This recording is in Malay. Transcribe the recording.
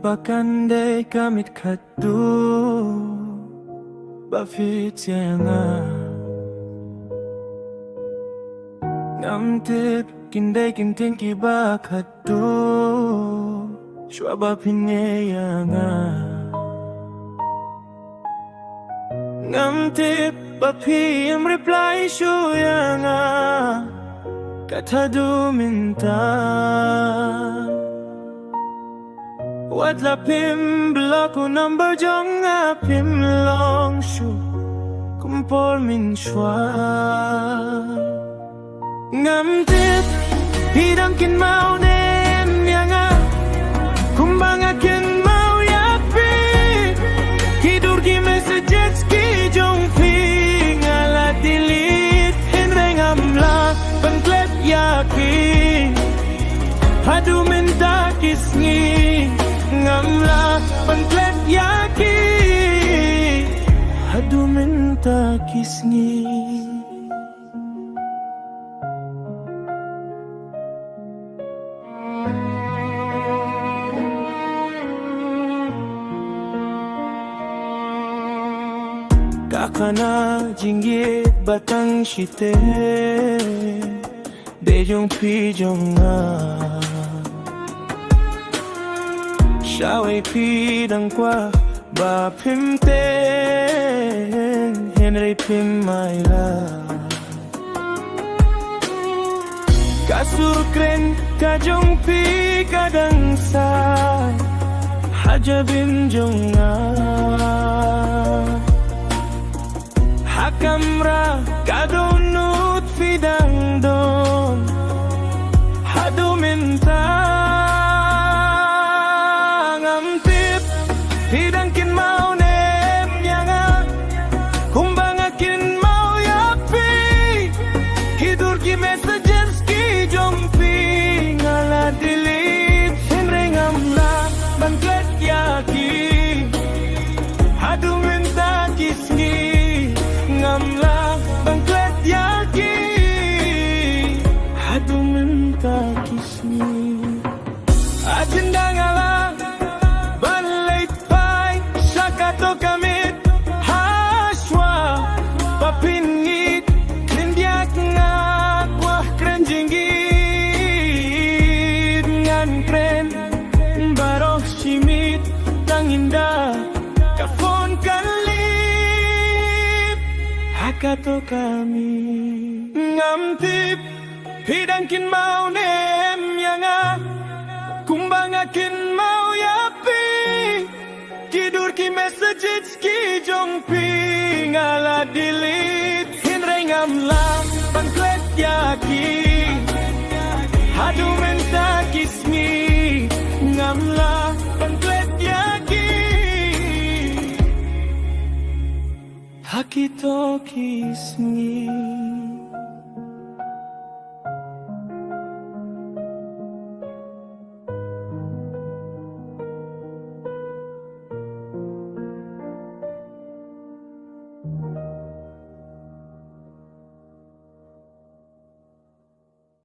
Bakandai kamit katu Bafit nga Ngamtip kinday kinting kiba katu Shwaba pineya nga Ngamtip bapi am reply shuya nga Katadu minta Wat la pim bloku number jong nga pim long shu Kumpol min shwa Ngamtip hidang kin mau nem yanga Kumbang akin mau yapi Hidur ki messages ki jong pi Ngala delete hinreng amla Pengklet yaki Hadu minta kisngi Ngamla pengklet yaki Hadu minta kisngi Kakana jinggit batang shite Dejong pijong nga Shaway pidang kwa ba pimte Henry pim mayla Kasur kren kajong pi kadang say Hajabim jong nga Hakamra kadonut fidang don Hadu minta Ngamtip hidang kin mau nem yanga Kumbang akin mau yapi Hidur ki messages ki jompi Ngala delete hinreng amla Bangklet yaki Hadu minta kisngi Ngamla bangklet yaki Hadu minta kisni Agenda ngala Balait pai Sakato kamit Haswa Papingit Klindiak nga Kwah kren jinggit Ngan kren Baroh simit Tanginda Kafon kalip Hakato kami Ngamtip hidangkin mau nem yanga Kumbang akin mau yapi Kidur ki messages ki jongpi Ngala delete hinreng amla Pangklet yaki Hadu menta kismi Ngamla pangklet yaki Hakito kismi